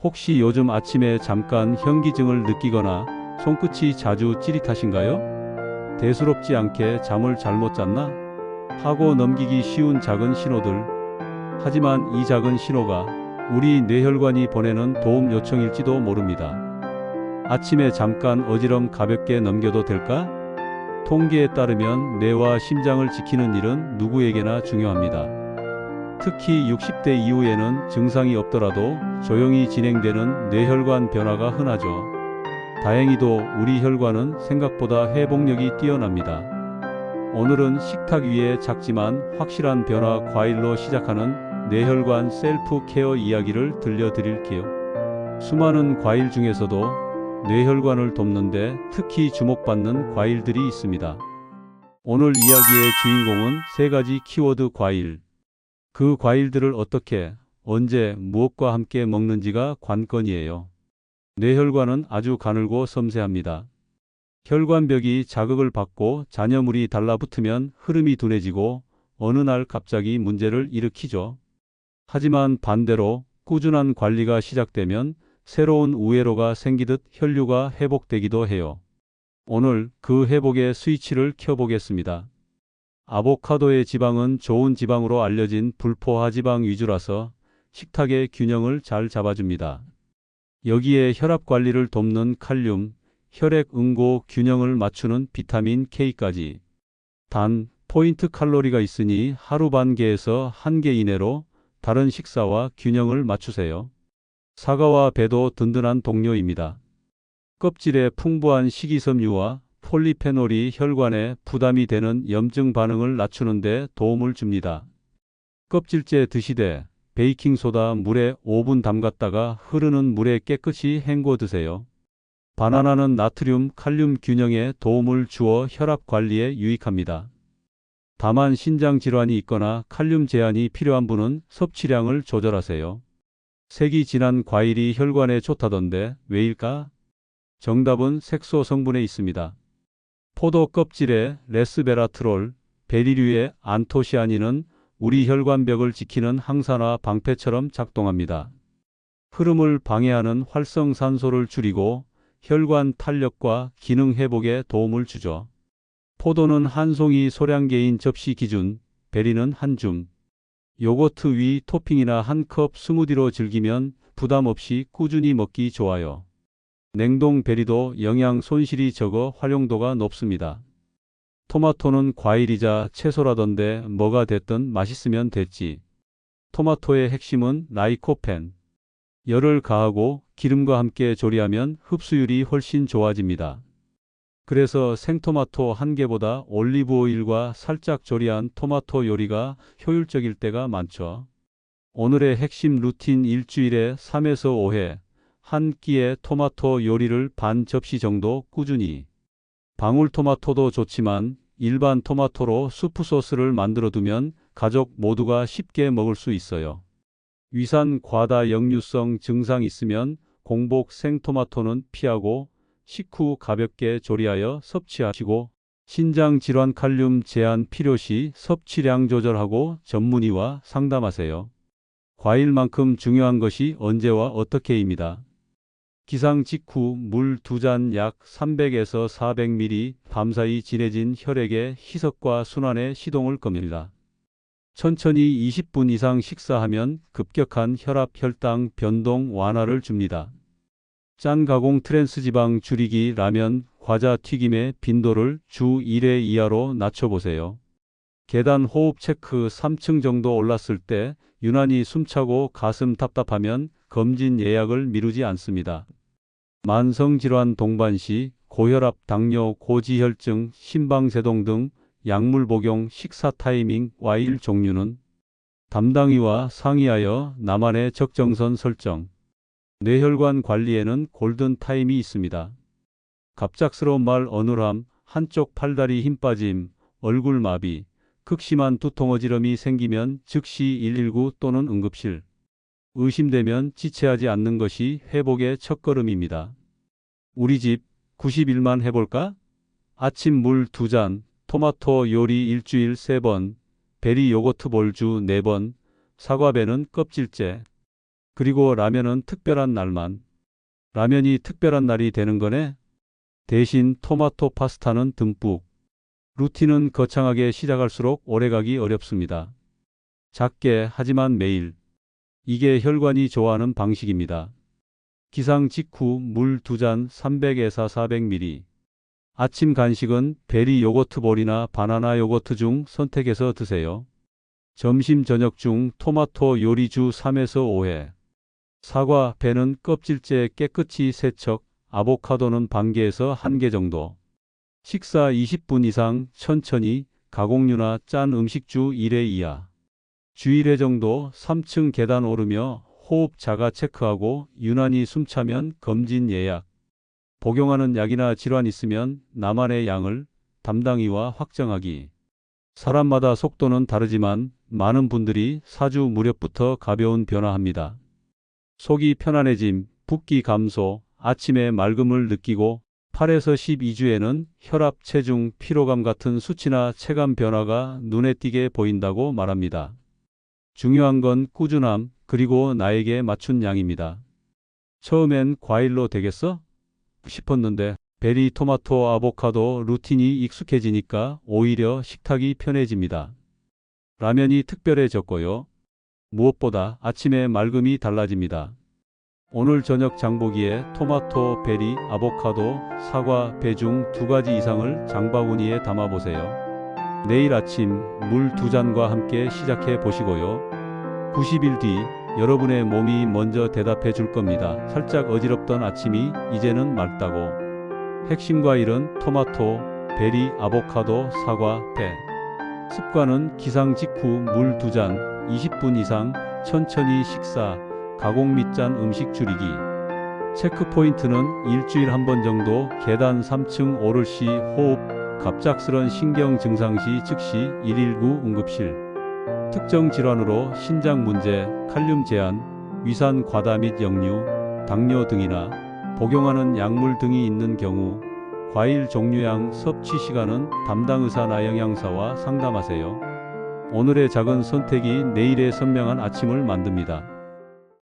혹시 요즘 아침에 잠깐 현기증을 느끼거나 손끝이 자주 찌릿하신가요? 대수롭지 않게 잠을 잘못 잤나? 하고 넘기기 쉬운 작은 신호들. 하지만 이 작은 신호가 우리 뇌혈관이 보내는 도움 요청일지도 모릅니다. 아침에 잠깐 어지럼 가볍게 넘겨도 될까? 통계에 따르면 뇌와 심장을 지키는 일은 누구에게나 중요합니다. 특히 60대 이후에는 증상이 없더라도 조용히 진행되는 뇌혈관 변화가 흔하죠. 다행히도 우리 혈관은 생각보다 회복력이 뛰어납니다. 오늘은 식탁 위에 작지만 확실한 변화 과일로 시작하는 뇌혈관 셀프 케어 이야기를 들려드릴게요. 수많은 과일 중에서도 뇌혈관을 돕는데 특히 주목받는 과일들이 있습니다. 오늘 이야기의 주인공은 세 가지 키워드 과일. 그 과일들을 어떻게, 언제, 무엇과 함께 먹는지가 관건이에요. 뇌혈관은 아주 가늘고 섬세합니다. 혈관벽이 자극을 받고 잔여물이 달라붙으면 흐름이 둔해지고 어느 날 갑자기 문제를 일으키죠. 하지만 반대로 꾸준한 관리가 시작되면 새로운 우회로가 생기듯 혈류가 회복되기도 해요. 오늘 그 회복의 스위치를 켜보겠습니다. 아보카도의 지방은 좋은 지방으로 알려진 불포화 지방 위주라서 식탁의 균형을 잘 잡아줍니다. 여기에 혈압 관리를 돕는 칼륨, 혈액 응고 균형을 맞추는 비타민 K까지. 단, 포인트 칼로리가 있으니 하루 반 개에서 한 개 이내로 다른 식사와 균형을 맞추세요. 사과와 배도 든든한 동료입니다. 껍질에 풍부한 식이섬유와 폴리페놀이 혈관에 부담이 되는 염증 반응을 낮추는 데 도움을 줍니다. 껍질째 드시되 베이킹소다 물에 5분 담갔다가 흐르는 물에 깨끗이 헹궈 드세요. 바나나는 나트륨, 칼륨 균형에 도움을 주어 혈압 관리에 유익합니다. 다만 신장 질환이 있거나 칼륨 제한이 필요한 분은 섭취량을 조절하세요. 색이 진한 과일이 혈관에 좋다던데 왜일까? 정답은 색소 성분에 있습니다. 포도 껍질에 레스베라트롤, 베리류의 안토시아닌은 우리 혈관벽을 지키는 항산화 방패처럼 작동합니다. 흐름을 방해하는 활성산소를 줄이고 혈관 탄력과 기능 회복에 도움을 주죠. 포도는 한 송이 소량계인 접시 기준, 베리는 한 줌. 요거트 위 토핑이나 한 컵 스무디로 즐기면 부담 없이 꾸준히 먹기 좋아요. 냉동 베리도 영양 손실이 적어 활용도가 높습니다. 토마토는 과일이자 채소라던데 뭐가 됐든 맛있으면 됐지. 토마토의 핵심은 라이코펜. 열을 가하고 기름과 함께 조리하면 흡수율이 훨씬 좋아집니다. 그래서 생토마토 한 개보다 올리브 오일과 살짝 조리한 토마토 요리가 효율적일 때가 많죠. 오늘의 핵심 루틴 일주일에 3에서 5회. 한 끼에 토마토 요리를 반 접시 정도 꾸준히. 방울토마토도 좋지만 일반 토마토로 수프 소스를 만들어 두면 가족 모두가 쉽게 먹을 수 있어요. 위산 과다 역류성 증상 있으면 공복 생토마토는 피하고 식후 가볍게 조리하여 섭취하시고 신장 질환 칼륨 제한 필요시 섭취량 조절하고 전문의와 상담하세요. 과일만큼 중요한 것이 언제와 어떻게입니다. 기상 직후 물 2잔 약 300에서 400ml 밤사이 진해진 혈액의 희석과 순환에 시동을 겁니다. 천천히 20분 이상 식사하면 급격한 혈압 혈당 변동 완화를 줍니다. 짠 가공 트랜스지방 줄이기 라면, 과자 튀김의 빈도를 주 1회 이하로 낮춰보세요. 계단 호흡 체크 3층 정도 올랐을 때 유난히 숨차고 가슴 답답하면 검진 예약을 미루지 않습니다. 만성질환 동반시 고혈압, 당뇨, 고지혈증, 심방세동 등 약물 복용, 식사 타이밍, 과일 종류는 담당의와 상의하여 나만의 적정선 설정. 뇌혈관 관리에는 골든 타임이 있습니다. 갑작스러운 말 어눌함, 한쪽 팔다리 힘 빠짐, 얼굴 마비, 극심한 두통 어지럼이 생기면 즉시 119 또는 응급실. 의심되면 지체하지 않는 것이 회복의 첫걸음입니다. 우리 집 90일만 해볼까? 아침 물 2잔, 토마토 요리 일주일 3번, 베리 요거트 볼 주 4번, 사과배는 껍질째. 그리고 라면은 특별한 날만. 라면이 특별한 날이 되는 거네. 대신 토마토 파스타는 듬뿍. 루틴은 거창하게 시작할수록 오래가기 어렵습니다. 작게 하지만 매일. 이게 혈관이 좋아하는 방식입니다. 기상 직후 물 2잔 300에서 400ml. 아침 간식은 베리 요거트 볼이나 바나나 요거트 중 선택해서 드세요. 점심 저녁 중 토마토 요리 주 3에서 5회. 사과, 배는 껍질째 깨끗이 세척, 아보카도는 반개에서 1개 정도. 식사 20분 이상 천천히 가공류나 짠 음식주 1회 이하. 주 1회 정도 3층 계단 오르며 호흡 자가 체크하고 유난히 숨차면 검진 예약. 복용하는 약이나 질환 있으면 나만의 양을 담당의와 확정하기. 사람마다 속도는 다르지만 많은 분들이 4주 무렵부터 가벼운 변화합니다. 속이 편안해짐, 붓기 감소, 아침에 맑음을 느끼고 8에서 12주에는 혈압, 체중, 피로감 같은 수치나 체감 변화가 눈에 띄게 보인다고 말합니다. 중요한 건 꾸준함, 그리고 나에게 맞춘 양입니다. 처음엔 과일로 되겠어? 싶었는데 베리, 토마토, 아보카도 루틴이 익숙해지니까 오히려 식탁이 편해집니다. 라면이 특별해졌고요. 무엇보다 아침에 맑음이 달라집니다. 오늘 저녁 장보기에 토마토, 베리, 아보카도, 사과, 배 중 2가지 이상을 장바구니에 담아보세요. 내일 아침 물 2잔과 함께 시작해 보시고요. 90일 뒤 여러분의 몸이 먼저 대답해 줄 겁니다. 살짝 어지럽던 아침이 이제는 맑다고. 핵심 과일은 토마토, 베리, 아보카도, 사과, 배. 습관은 기상 직후 물 2잔, 20분 이상 천천히 식사, 가공 및 짠 음식 줄이기. 체크 포인트는 일주일 한 번 정도 계단 3층 오를 시 호흡, 갑작스런 신경 증상 시 즉시 119 응급실. 특정 질환으로 신장 문제, 칼륨 제한, 위산 과다 및 역류, 당뇨 등이나 복용하는 약물 등이 있는 경우 과일 종류양 섭취 시간은 담당 의사나 영양사와 상담하세요. 오늘의 작은 선택이 내일의 선명한 아침을 만듭니다.